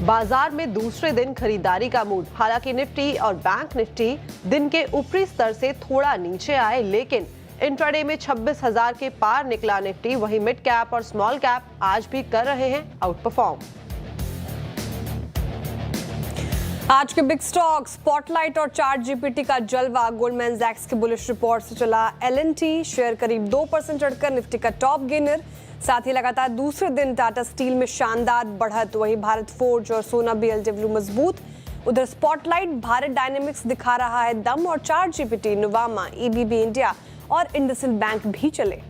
बाजार में दूसरे दिन खरीदारी का मूड। हालांकि निफ्टी और बैंक निफ्टी दिन के ऊपरी स्तर से थोड़ा नीचे आए, लेकिन इंट्राडे में 26,000 के पार निकला निफ्टी। वहीं मिड कैप और स्मॉल कैप आज भी कर रहे हैं आउट परफॉर्म। आज के बिग स्टॉक स्पॉटलाइट और चार्ट जीपीटी का जलवा। गोल्डमैन सैक्स की बुलिश रिपोर्ट से चला एल&टी शेयर करीब 2% चढ़कर निफ्टी का टॉप गेनर। साथ ही लगातार दूसरे दिन टाटा स्टील में शानदार बढ़त। वहीं भारत फोर्ज और सोना बीएलडब्ल्यू मजबूत। उधर स्पॉटलाइट भारत डायनेमिक्स दिखा रहा है दम और चार्ट जीपीटी नुवामा ईबीबी इंडिया और इंडसइंड बैंक भी चले।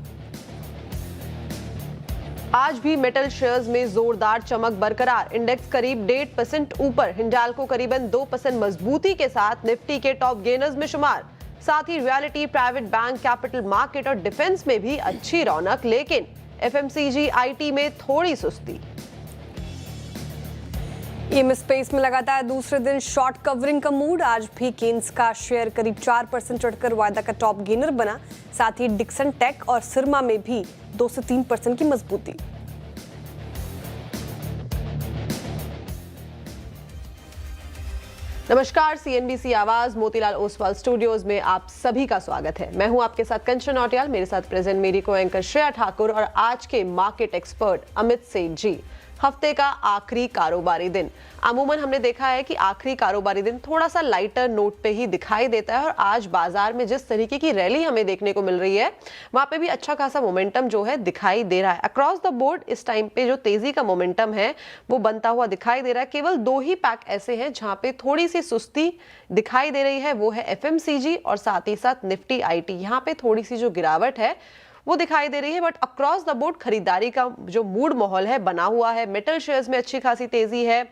आज भी मेटल शेयर्स में जोरदार चमक बरकरार। इंडेक्स करीब 1.5% ऊपर। हिंडाल्को करीबन 2% मजबूती के साथ निफ्टी के टॉप गेनर्स में शुमार। साथ ही reality, private bank, capital market और डिफेंस में भी अच्छी रौनक, लेकिन एफएमसीजी, आईटी में थोड़ी सुस्ती। ईएम स्पेस में लगातार दूसरे दिन शॉर्ट कवरिंग का मूड। आज भी केन्स का शेयर करीब 4% चढ़कर वायदा का टॉप गेनर बना। साथ ही डिक्सन टेक और सिरमा में भी 2 से 3% की मजबूती। नमस्कार, सीएनबीसी आवाज मोतीलाल ओसवाल स्टूडियोज में आप सभी का स्वागत है। मैं हूं आपके साथ कंचन नौटियाल, मेरे साथ प्रेजेंट मेरी को एंकर श्रेया ठाकुर और आज के मार्केट एक्सपर्ट अमित सेठ जी। हफ्ते का आखिरी कारोबारी दिन। अमूमन हमने देखा है कि आखिरी कारोबारी दिन थोड़ा सा लाइटर नोट पे ही दिखाई देता है और आज बाजार में जिस तरीके की रैली हमें देखने को मिल रही है वहां पे भी अच्छा खासा मोमेंटम जो है दिखाई दे रहा है। अक्रॉस द बोर्ड इस टाइम पे जो तेजी का मोमेंटम है वो बनता हुआ दिखाई दे रहा है। केवल 2 ही पैक ऐसे हैं जहां पे थोड़ी सी सुस्ती दिखाई दे रही है, वो है एफएमसीजी और साथ ही साथ निफ्टी आईटी। यहाँ पे थोड़ी सी जो गिरावट है वो दिखाई दे रही है, बट अक्रॉस द बोर्ड खरीदारी का जो मूड माहौल है बना हुआ है। मेटल शेयर्स में अच्छी खासी तेजी है।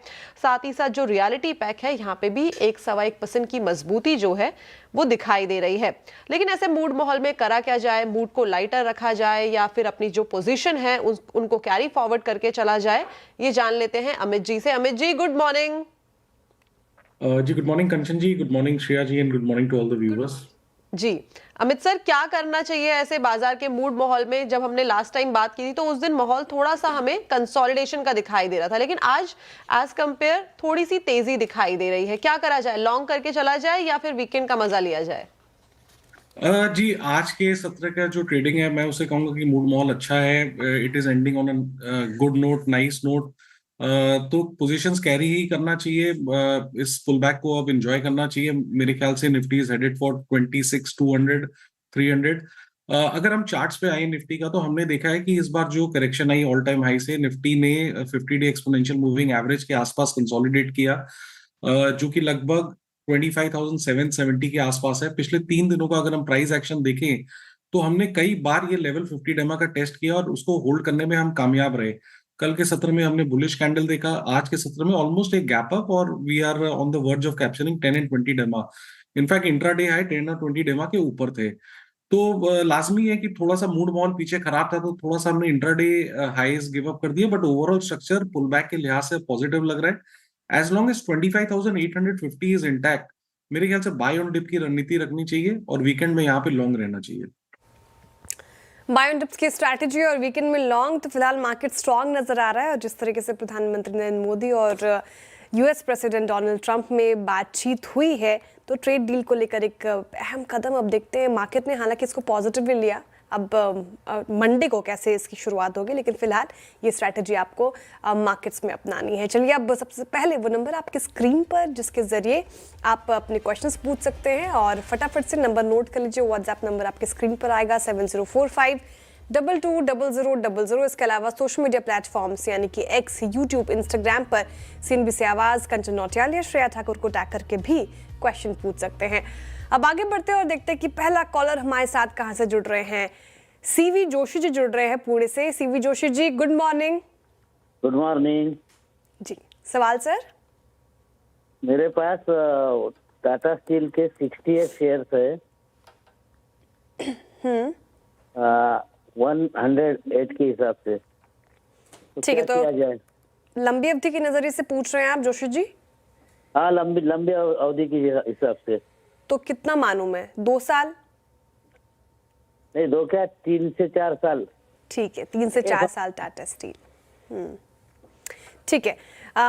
साथ ही साथ जो रियलिटी पैक है यहाँ पे भी 1-1.25% की मजबूती जो है वो दिखाई दे रही है। लेकिन ऐसे मूड माहौल में करा क्या जाए? मूड को लाइटर रखा जाए या फिर अपनी जो पोजीशन है उनको कैरी फॉरवर्ड करके चला जाए, ये जान लेते हैं अमित जी से। Amit ji, good morning. जी good morning Kanchan ji, good morning Shreya ji and good morning to all the viewers. जी अमित सर, क्या करना चाहिए ऐसे बाजार के मूड माहौल में? जब हमने लास्ट टाइम बात की थी तो उस दिन माहौल थोड़ा सा हमें कंसोलिडेशन का दिखाई दे रहा था, लेकिन आज एज कंपेयर थोड़ी सी तेजी दिखाई दे रही है। क्या करा जाए? लॉन्ग करके चला जाए या फिर वीकेंड का मजा लिया जाए? जी आज के सत्र का जो ट्रेडिंग है मैं उसे कहूंगा कि मूड माहौल अच्छा है। It is ending on a good note, nice note. तो पोजीशंस कैरी ही करना चाहिए। इस पुल बैक को अब एंजॉय करना चाहिए। मेरे ख्याल से निफ्टी इज हेडेड फॉर 26,200 300। अगर हम चार्ट्स पे आए निफ्टी का, तो हमने देखा है कि इस बार जो करेक्शन आई ऑल टाइम हाई से, निफ्टी ने 50-डे एक्सपोनेंशियल मूविंग एवरेज के आसपास कंसोलिडेट किया, जो कि लगभग 25,770 के आसपास है। पिछले 3 दिनों का अगर हम प्राइस एक्शन देखें तो हमने कई बार ये लेवल 50 डेमा का टेस्ट किया और उसको होल्ड करने में हम कामयाब रहे। कल के सत्र में हमने बुलिश कैंडल देखा, आज के सत्र में ऑलमोस्ट एक गैप अप और we are on the verge of capturing 10 and 20 DEMA. In fact intraday high 10 और 20 डेमा के ऊपर थे। तो लाजमी है कि थोड़ा सा मूड माहौल पीछे खराब था तो थोड़ा सा हमने इंट्राडे हाईज गिव अप कर दिए, but overall structure pull back के लिहाज से पॉजिटिव लग रहा है। As long as 25,850 is intact, मेरे ख्याल से बाय ऑन डिप की रणनीति रखनी चाहिए और वीकेंड में यहाँ पे लॉन्ग रहना चाहिए। बाय ऑन डिप्स की स्ट्रैटेजी और वीकेंड में लॉन्ग, तो फिलहाल मार्केट स्ट्रांग नजर आ रहा है। और जिस तरीके से प्रधानमंत्री नरेंद्र मोदी और यूएस प्रेसिडेंट डोनाल्ड ट्रंप में बातचीत हुई है तो ट्रेड डील को लेकर एक अहम कदम अब देखते हैं। मार्केट ने हालांकि इसको पॉजिटिवली लिया। अब मंडे को कैसे इसकी शुरुआत होगी, लेकिन फिलहाल ये स्ट्रैटेजी आपको मार्केट्स में अपनानी है। चलिए अब सबसे पहले वो नंबर आपके स्क्रीन पर जिसके जरिए आप अपने क्वेश्चंस पूछ सकते हैं, और फटाफट से नंबर नोट कर लीजिए। व्हाट्सएप नंबर आपके स्क्रीन पर आएगा 7045220000। इसके अलावा सोशल मीडिया प्लेटफॉर्म्स यानी कि एक्स, यूट्यूब, इंस्टाग्राम पर सीएनबीसी आवाज, कंचन नौटियाल या श्रेया ठाकुर को टैग करके भी क्वेश्चन पूछ सकते हैं। अब आगे बढ़ते हैं और देखते हैं कि पहला कॉलर हमारे साथ कहां से जुड़ रहे हैं। सीवी जोशी जी जुड़ रहे हैं पुणे से। CV Joshi ji, good morning. Good morning जी, सवाल सर। मेरे पास टाटा स्टील के 68 शेयर्स है 108 के हिसाब से। ठीक है, तो लंबी अवधि के नजरिए से पूछ रहे हैं आप जोशी जी? हाँ, लंबी अवधि के हिसाब से। तो कितना मानूं मैं? 2 साल? नहीं, 2 क्या, 3 से 4 साल। ठीक है, 3 से 4 साल टाटा स्टील। ठीक है।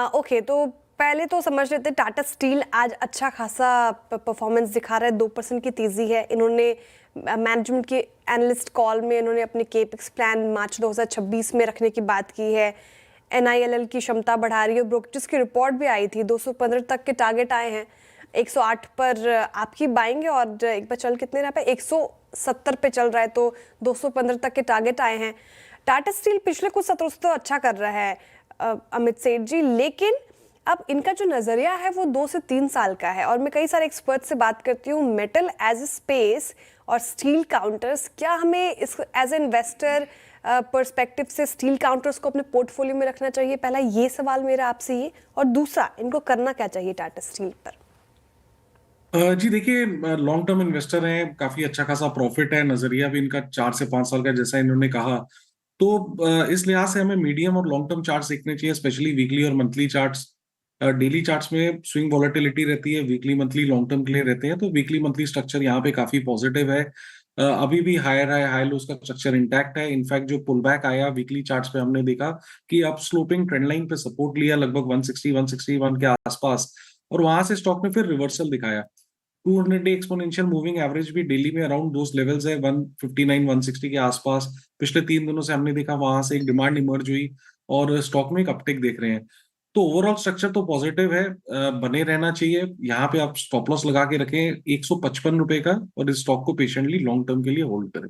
ओके, तो पहले तो समझ लेते टाटा स्टील आज अच्छा खासा परफॉर्मेंस दिखा रहा है, 2% की तेजी है। इन्होंने मैनेजमेंट के एनालिस्ट कॉल में इन्होंने अपने केपेक्स प्लान मार्च 2026 में रखने की बात की है। NILL की क्षमता बढ़ा रही है। ब्रोकरेज की रिपोर्ट भी आई थी, 215 तक के टारगेट आए हैं। 108 पर आपकी बाइंग है और एक बार चल कितने रहा पे 170 पे चल रहा है, तो 215 तक के टारगेट आए हैं। टाटा स्टील पिछले कुछ सत्रों से तो अच्छा कर रहा है अमित सेठ जी, लेकिन अब इनका जो नजरिया है वो 2 से 3 साल का है। और मैं कई सारे एक्सपर्ट से बात करती हूँ, मेटल एज ए स्पेस और स्टील काउंटर्स, क्या हमें इस एज ए इन्वेस्टर पर्सपेक्टिव से स्टील काउंटर्स को अपने पोर्टफोलियो में रखना चाहिए? पहला ये सवाल मेरा आपसे ये, और दूसरा इनको करना क्या चाहिए टाटा स्टील पर? जी देखिए, लॉन्ग टर्म इन्वेस्टर हैं, काफी अच्छा खासा प्रॉफिट है, नजरिया भी इनका 4 से 5 साल का जैसा इन्होंने कहा। तो इस लिहाज से हमें मीडियम और लॉन्ग टर्म चार्ट्स देखने चाहिए, स्पेशली वीकली और मंथली चार्ट्स। डेली चार्ट्स में स्विंग वॉलेटिलिटी रहती है, वीकली मंथली लॉन्ग टर्म के लिए रहते हैं। तो वीकली मंथली स्ट्रक्चर यहाँ पे काफी पॉजिटिव है। अभी भी हायर हाई हाई लोस का स्ट्रक्चर इंटैक्ट है। इनफैक्ट जो पुल बैक आया वीकली चार्ट्स पे हमने देखा कि अप स्लोपिंग ट्रेंड लाइन पे सपोर्ट लिया लगभग 160 161 के आसपास, और वहां से स्टॉक ने फिर रिवर्सल दिखाया। 200 डे एक्सपोनेंशियल मूविंग एवरेज भी डेली में अराउंड दोस लेवल्स है 159 160 के आसपास। पिछले 3 दिनों से हमने देखा वहां से एक डिमांड इमर्ज हुई और स्टॉक में एक अपटिक देख रहे हैं। तो ओवरऑल स्ट्रक्चर तो पॉजिटिव है, बने रहना चाहिए। यहाँ पे आप स्टॉप लॉस लगा के रखें 155 रुपए का, और इस स्टॉक को पेशेंटली लॉन्ग टर्म के लिए होल्ड करें।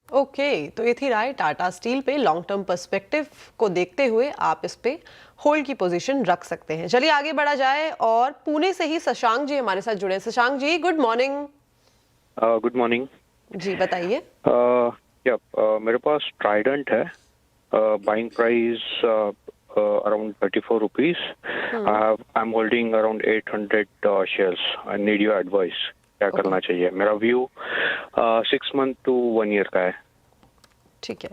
ओके, तो ये थी राय टाटा स्टील पे। लॉन्ग टर्म पर्सपेक्टिव को देखते हुए आप इस पे होल्ड की पोजीशन रख सकते हैं। चलिए आगे बढ़ा जाए, और पुणे से ही शशांक जी हमारे साथ जुड़े हैं। Shashank ji, good morning. Good morning जी बताइए। मेरे पास ट्राइडेंट है, buying price around 34 rupees. I am holding around 800 shares. I need your advice, क्या करना चाहिए? मेरा व्यू 6 मंथ टू 1 ईयर का है। ठीक है,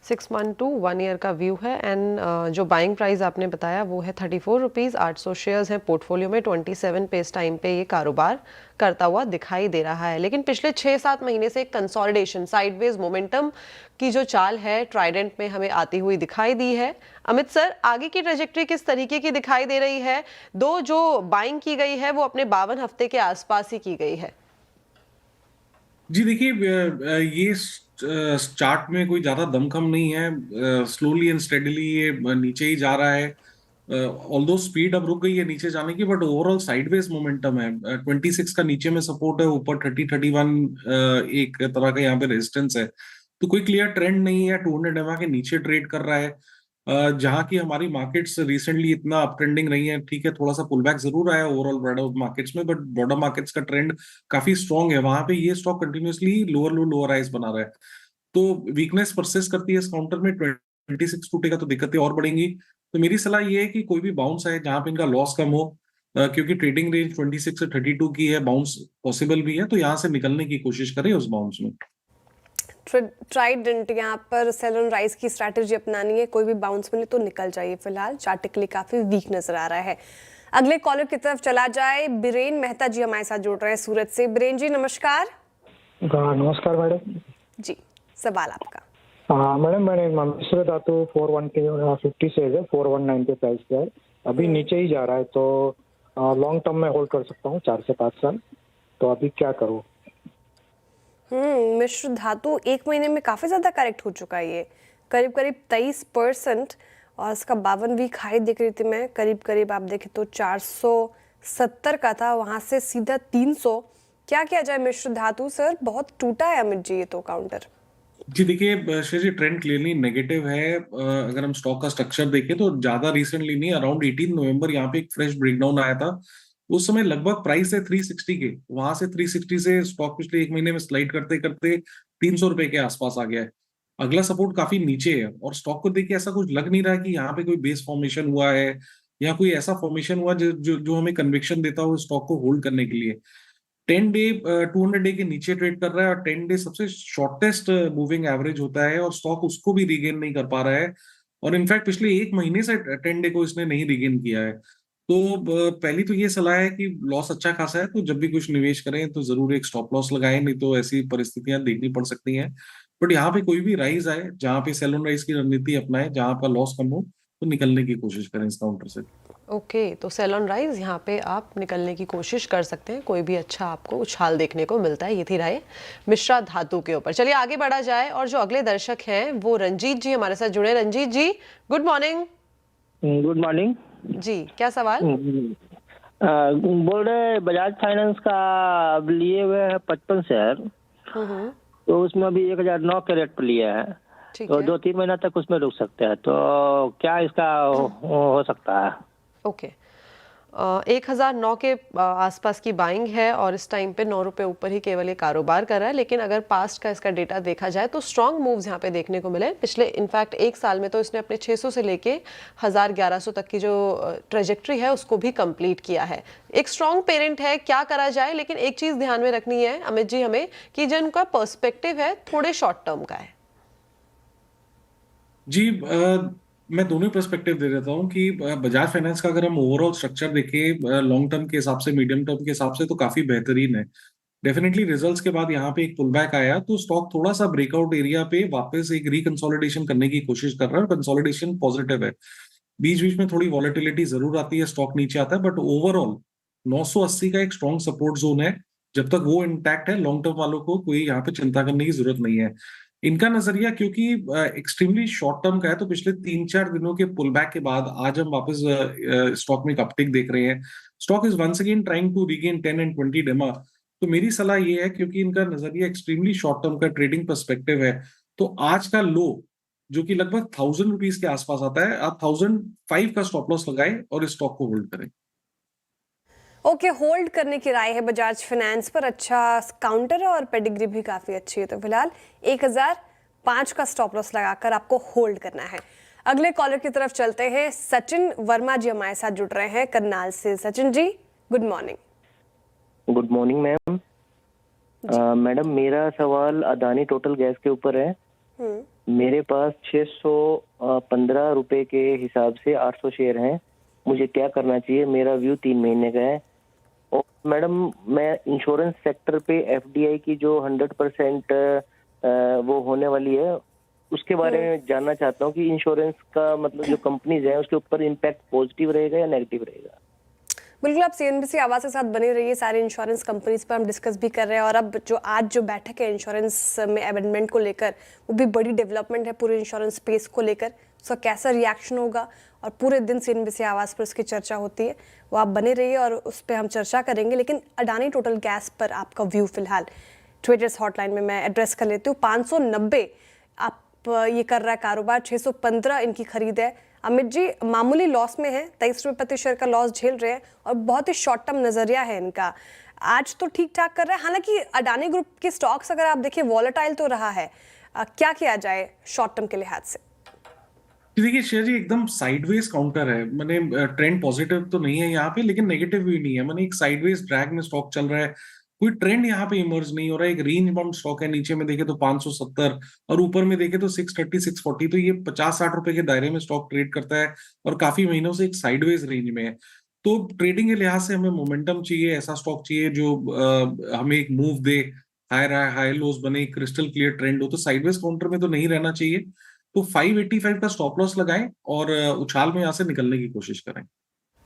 6 मंथ टू 1 ईयर का व्यू है। एंड जो बाइंग प्राइस आपने बताया वो है 34 रुपीज़। 800 शेयर्स हैं पोर्टफोलियो में। 27 पे इस टाइम पे ये कारोबार करता हुआ दिखाई दे रहा है। लेकिन पिछले 6-7 महीने से कंसोलिडेशन, साइडवेज मोमेंटम की जो चाल है ट्राइडेंट में हमें आती हुई दिखाई दी है। अमित सर, आगे की ट्रेजेक्टरी किस तरीके की दिखाई दे रही है? दो जो बाइंग की गई है वो अपने 52 हफ्ते के आसपास ही की गई है। जी देखिए, ये चार्ट में कोई ज्यादा दमखम नहीं है। स्लोली एंड स्टेडीली ये नीचे ही जा रहा है। ऑल्दो स्पीड अब रुक गई है नीचे जाने की, बट ओवरऑल साइडवेज मोमेंटम है। 26 का नीचे में सपोर्ट है, ऊपर 30-31 एक तरह का यहाँ पे रेजिस्टेंस है। तो कोई क्लियर ट्रेंड नहीं है। 200 EMA के नीचे ट्रेड कर रहा है। जहाँ की हमारी मार्केट्स रिसेंटली इतना अप ट्रेंडिंग रही है, ठीक है, थोड़ा सा पुल बैक जरूर आया ओवरऑल ब्रॉडर मार्केट्स में, बट ब्रॉडर मार्केट्स का ट्रेंड काफी स्ट्रॉन्ग है। वहां पे ये stock continuously lower low lower highs बना रहा है। तो वीकनेस परसिस्ट करती है इस काउंटर में। 26 टूटेगा तो दिक्कतें और बढ़ेंगी। तो मेरी सलाह ये है कि कोई भी बाउंस है जहां पे इनका लॉस कम हो, क्योंकि ट्रेडिंग रेंज 26 से 32 की है, बाउंस पॉसिबल भी है, तो यहाँ से निकलने की कोशिश करें उस बाउंस में। ट्राइडेंट यहाँ पर सेल ऑन राइज की स्ट्रैटेजी अपनानी है, कोई भी बाउंस मिले तो निकल जाइए। फिलहाल चार्टिकली काफी वीक नजर आ रहा है। अगले कॉलर की तरफ चला जाए। बीरेन मेहता जी हमारे साथ जुड़ रहे हैं सूरत से। बीरेन जी नमस्कार। नमस्कार मैडम जी, सवाल आपका। मैडम, मैंने मिश्र धातु 450 से 419 पे प्राइस किया है, अभी नीचे ही जा रहा है, तो लॉन्ग टर्म में होल्ड कर सकता हूँ 4 से 5 साल, तो अभी क्या करूँ? मिश्र धातु 1 महीने में काफी ज्यादा करेक्ट हो चुका है, ये करीब करीब 23%, और इसका 52 वीक हाई देख रही थी मैं, करीब करीब आप देखें तो 470 का था, वहां से सीधा 300। क्या किया जाए मिश्र धातु सर? बहुत टूटा है अमित जी ये तो काउंटर। जी देखिए श्रेय जी, ट्रेंड क्लियरली नेगेटिव है। अगर हम स्टॉक का स्ट्रक्चर देखें तो ज्यादा रिसेंटली नहीं, अराउंड 18 नवंबर यहाँ पे एक फ्रेश ब्रेकडाउन आया था। उस समय लगभग प्राइस है 360 के, वहां से 360 से स्टॉक पिछले 1 महीने में स्लाइड करते करते 300 रुपए के आसपास आ गया है। अगला सपोर्ट काफी नीचे है, और स्टॉक को देख के ऐसा कुछ लग नहीं रहा कि यहाँ पे कोई बेस फॉर्मेशन हुआ है या कोई ऐसा फॉर्मेशन हुआ जो हमें कन्विक्शन देता हो स्टॉक को होल्ड करने के लिए। 10 डे 200 डे के नीचे ट्रेड कर रहा है, और 10 डे सबसे शॉर्टेस्ट मूविंग एवरेज होता है, और स्टॉक उसको भी रीगेन नहीं कर पा रहा है। और इनफैक्ट पिछले 1 महीने से 10 डे को इसने नहीं रीगेन किया है। तो पहली तो ये सलाह है कि लॉस अच्छा खासा है, तो जब भी कुछ निवेश करें तो जरूर एक स्टॉप लॉस लगाएं, नहीं तो ऐसी परिस्थितियां देखनी पड़ सकती हैं। बट यहाँ पे कोई भी राइज आए जहाँ पे सेल ऑन राइज की रणनीति अपनाएं, जहाँ आपका लॉस कम हो, तो निकलने की कोशिश करें इस काउंटर से। ओके, तो सेल ऑन राइज यहाँ पे आप निकलने की कोशिश कर सकते हैं, कोई भी अच्छा आपको उछाल देखने को मिलता है। ये थी राय मिश्रा धातु के ऊपर। चलिए आगे बढ़ा जाए और जो अगले दर्शक हैं वो रंजीत जी हमारे साथ जुड़े। रंजीत जी गुड मॉर्निंग। गुड मॉर्निंग जी क्या सवाल? बोल रहे बजाज फाइनेंस का अब लिए हुए है 55 शेयर, तो उसमें अभी 1009 के रेट पर लिए है, ठीक तो है। 2-3 महीना तक उसमें रुक सकते हैं, तो क्या इसका हो सकता है? ओके, 1009 के आसपास की बाइंग है और इस टाइम पे 9 रुपए ऊपर ही केवल ये कारोबार कर रहा है। लेकिन अगर पास्ट का इसका डेटा देखा जाए तो स्ट्रॉन्ग मूव्स यहाँ पे देखने को मिले। पिछले इनफैक्ट एक साल में तो इसने अपने 600 से लेके 1100 तक की जो ट्रेजेक्ट्री है उसको भी कंप्लीट किया है। एक स्ट्रॉन्ग पेरेंट है, क्या करा जाए? लेकिन एक चीज ध्यान में रखनी है अमित जी हमें कि जो इनका पर्सपेक्टिव है थोड़े शॉर्ट टर्म का है। जी मैं दोनों पर्सपेक्टिव दे देता हूँ कि बजाज फाइनेंस का अगर हम ओवरऑल स्ट्रक्चर देखें लॉन्ग टर्म के हिसाब से, मीडियम टर्म के हिसाब से, तो काफी बेहतरीन है। डेफिनेटली रिजल्ट्स के बाद यहाँ पे एक पुल बैक आया तो स्टॉक थोड़ा सा ब्रेकआउट एरिया पे वापस एक रिकंसोलिडेशन करने की कोशिश कर रहा है और कंसोलिडेशन पॉजिटिव है। बीच बीच में थोड़ी वॉलेटिलिटी जरूर आती है, स्टॉक नीचे आता है, बट ओवरऑल 980 का एक स्ट्रॉन्ग सपोर्ट जोन है। जब तक वो इंटैक्ट है लॉन्ग टर्म वालों को कोई यहाँ पे चिंता करने की जरूरत नहीं है। इनका नजरिया क्योंकि एक्सट्रीमली शॉर्ट टर्म का है, तो पिछले 3-4 दिनों के पुल बैक के बाद आज हम वापस स्टॉक में एक अपटिक देख रहे हैं। Stock is once again trying to regain 10 and 20 डेमा। तो मेरी सलाह ये है, क्योंकि इनका नजरिया एक्सट्रीमली शॉर्ट टर्म का ट्रेडिंग पर्सपेक्टिव है, तो आज का लो जो कि लगभग 1000 रुपीज के आसपास आता है, आप 1005 का स्टॉप लॉस लगाएं और इस स्टॉक को होल्ड करें। ओके, होल्ड करने की राय है बजाज फाइनेंस पर। अच्छा काउंटर है और पेडिग्री भी काफी अच्छी है, तो फिलहाल 1005 का स्टॉप लॉस लगाकर आपको होल्ड करना है। अगले कॉलर की तरफ चलते हैं। सचिन वर्मा जी हमारे साथ जुड़ रहे हैं करनाल से। Sachin ji good morning. Good morning ma'am. Madam मेरा सवाल अदानी टोटल गैस के ऊपर है। मेरे पास 615 रुपए के हिसाब से 800 शेयर हैं, मुझे क्या करना चाहिए? मेरा व्यू 3 महीने का है। और मैडम मैं इंश्योरेंस सेक्टर पे एफडीआई की जो 100% वो होने वाली है उसके बारे में जानना चाहता हूँ कि इंश्योरेंस का मतलब जो कंपनीज है उसके ऊपर इम्पैक्ट पॉजिटिव रहेगा या नेगेटिव रहेगा? बिल्कुल, आप सीएनबीसी आवाज के साथ बने रहिए। सारे इंश्योरेंस कंपनीज पर हम डिस्कस भी कर रहे हैं और अब जो आज जो बैठक है इंश्योरेंस में अमेंडमेंट को लेकर, वो भी बड़ी डेवलपमेंट है पूरे इंश्योरेंस स्पेस को लेकर। उसका कैसा रिएक्शन होगा और पूरे दिन सीएनबीसी आवाज पर उसकी चर्चा होती है, वो आप बने रहिए और उस पर हम चर्चा करेंगे। लेकिन अडानी टोटल गैस पर आपका व्यू फिलहाल ट्रेडर्स हॉटलाइन में मैं एड्रेस कर लेती हूँ। 590 आप ये कर रहा है कारोबार, 615 इनकी खरीद है। अमित जी मामूली लॉस में है, 23 रुपये प्रति शेयर का लॉस झेल रहे हैं और बहुत ही शॉर्ट टर्म नजरिया है इनका। आज तो ठीक ठाक कर रहा है, हालांकि अडानी ग्रुप के स्टॉक्स अगर आप देखिए वॉलेटाइल तो रहा है। क्या किया जाए शॉर्ट टर्म के लिहाज से? देखिए शेयर जी एकदम साइडवेज काउंटर है, मैंने ट्रेंड पॉजिटिव तो नहीं है यहाँ पे, लेकिन नेगेटिव भी नहीं है। मैंने एक साइडवेज ड्रैग में स्टॉक चल रहा है, कोई ट्रेंड यहाँ पे इमर्ज नहीं हो रहा है। एक रेंज बाउंड स्टॉक है, नीचे में देखे तो 570 और ऊपर में देखे तो 630 640, तो ये 50-60 रुपए के दायरे में स्टॉक ट्रेड करता है और काफी महीनों से एक साइडवेज रेंज में है। तो ट्रेडिंग के लिहाज से हमें मोमेंटम चाहिए, ऐसा स्टॉक चाहिए जो हमें एक मूव दे, हाई लोज बने, क्रिस्टल क्लियर ट्रेंड हो। तो साइडवेज काउंटर में तो नहीं रहना चाहिए, तो 585 का स्टॉप लॉस लगाएं और उछाल में यहाँ से निकलने की कोशिश करें।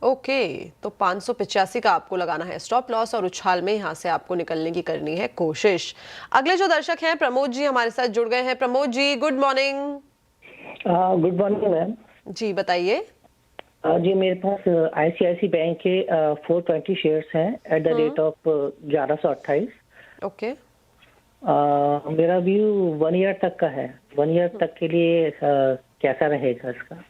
ओके, तो 585 का आपको लगाना है स्टॉप लॉस और उछाल में यहाँ से आपको निकलने की करनी है कोशिश। अगले जो दर्शक हैं प्रमोद जी हमारे साथ जुड़ गए हैं। Pramod ji good morning. Good morning ma'am. जी बताइए। जी मेरे पास आईसीआईसी बैंक के 420 शेयर्स हैं at the rate of 1128। Okay, मेरा व्यू 1 ईयर तक का है। 1 ईयर तक के लिए कैसा रहेगा इसका?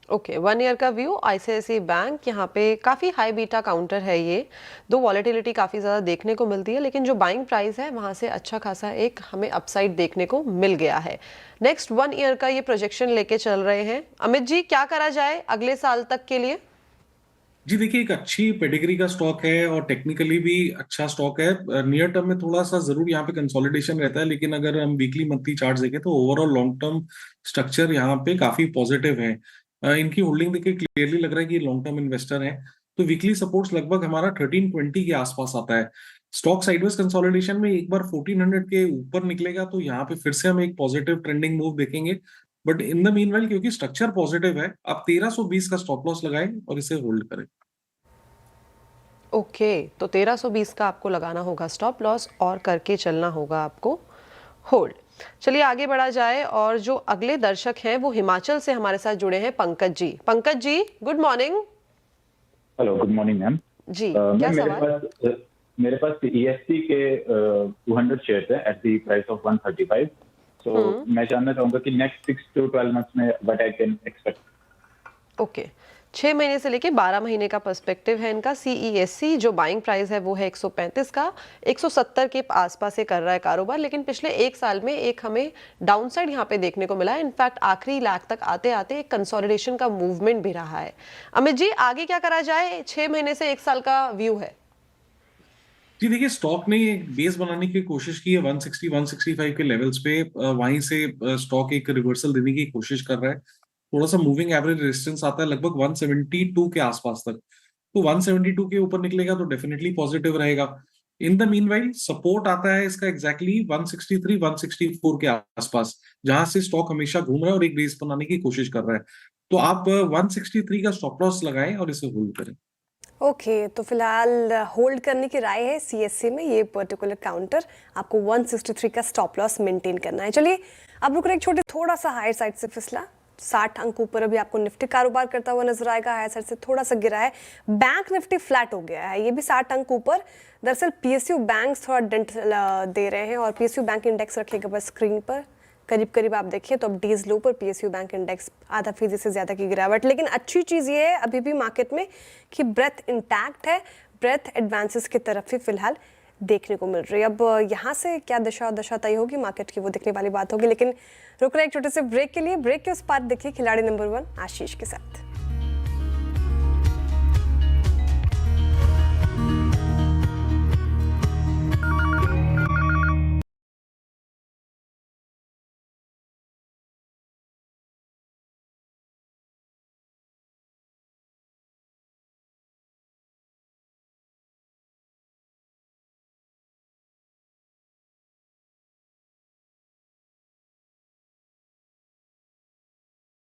ओके, 1 ईयर का व्यू आईसीआईसीआई बैंक, यहाँ पे काफी हाई बीटा काउंटर है ये, दो वॉलेटिलिटी काफी ज्यादा देखने को मिलती है, लेकिन जो बाइंग प्राइस है वहां से अच्छा खासा एक हमें अपसाइड देखने को मिल गया है। नेक्स्ट 1 ईयर का ये प्रोजेक्शन लेके चल रहे हैं। अमित जी क्या करा जाए अगले साल तक के लिए? जी देखिए एक अच्छी पेडिग्री का स्टॉक है और टेक्निकली भी अच्छा स्टॉक है। नियर टर्म में थोड़ा सा जरूर यहाँ पे कंसोलिडेशन रहता है, लेकिन अगर हम वीकली मंथली चार्ट देखें तो ओवरऑल लॉन्ग टर्म स्ट्रक्चर यहाँ पे काफी पॉजिटिव है। इनकी होल्डिंग देखिए क्लियरली लग रहा है कि लॉन्ग टर्म इन्वेस्टर है। तो वीकली सपोर्ट्स लगभग हमारा 1320 के आसपास आता है। स्टॉक साइडवेज कंसोलिडेशन में एक बार 1400 के ऊपर निकलेगा तो यहाँ पे फिर से हम एक पॉजिटिव ट्रेंडिंग मूव देखेंगे। बट इन द मीनवाइल क्योंकि स्ट्रक्चर पॉजिटिव है, आप 1320 का स्टॉप लॉस लगाएं और इसे होल्ड करें। ओके, तो 1320 का आपको लगाना होगा स्टॉप लॉस और करके चलना होगा आपको होल्ड। चलिए आगे बढ़ा जाए और जो अगले दर्शक हैं वो हिमाचल से हमारे साथ जुड़े हैं, Pankaj ji. Pankaj ji, good morning. Hello, good morning ma'am. जी, क्या सवाल? मेरे पास ESC के 200 शेयर्स है at the price of 135। So मैं जानना चाहूंगा कि नेक्स्ट 6 to 12 मंथ्स में what I can expect. Okay, 6 महीने से लेके 12 महीने का पर्सपेक्टिव है इनका। CESC जो बाइंग प्राइस है वो है 135 का, 170 के आसपास से कर रहा है कारोबार, लेकिन पिछले एक साल में एक हमें डाउनसाइड यहाँ पे देखने को मिला है। इनफैक्ट आखिरी लाख तक आते आते एक कंसोलिडेशन का मूवमेंट भी रहा है। अमित जी, आगे क्या करा जाए? 6 महीने से एक साल का व्यू है। जी देखिए, स्टॉक ने एक बेस बनाने की कोशिश की है 160 165 के लेवल्स पे, वहीं से स्टॉक एक रिवर्सल देने की कोशिश कर रहा है। थोड़ा सा मूविंग एवरेज रेजिस्टेंस आता है लगभग 172 के आसपास तक, तो 172 के ऊपर निकलेगा तो डेफिनेटली पॉजिटिव रहेगा। इन द मीनवाइल सपोर्ट आता है इसका एग्जैक्टली 163 164 के आसपास, जहां से स्टॉक हमेशा घूम रहा है और एक बेस बनाने की कोशिश कर रहा है। तो आप 163 का स्टॉप लॉस लगाएं और इसे होल्ड करें। ओके, तो फिलहाल होल्ड करने की राय है CSC में। ये पर्टिकुलर काउंटर आपको 163 का स्टॉप लॉस मेंटेन करना है। चलिए अब रुक रहे एक छोटे, थोड़ा सा हायर साइड से फिसला 60 अंक ऊपर अभी आपको निफ्टी कारोबार करता हुआ नजर आएगा। हायर साइड से थोड़ा सा गिरा है। बैंक निफ्टी फ्लैट हो गया है, ये भी 60 अंक ऊपर। दरअसल PSU बैंक थोड़ा डेंट दे रहे हैं और PSU बैंक इंडेक्स रखिएगा बस स्क्रीन पर। करीब करीब आप देखिए तो अब डेज लो पर PSU बैंक इंडेक्स आधा फीसदी से ज़्यादा की गिरावट। लेकिन अच्छी चीज़ ये है अभी भी मार्केट में कि ब्रेथ इंटैक्ट है, ब्रेथ एडवांसेस की तरफ ही फिलहाल देखने को मिल रही है। अब यहाँ से क्या दशा तय होगी मार्केट की, वो देखने वाली बात होगी। लेकिन रुक रहे एक छोटे से ब्रेक के लिए। ब्रेक के उस पार देखिए खिलाड़ी नंबर 1 आशीष के साथ।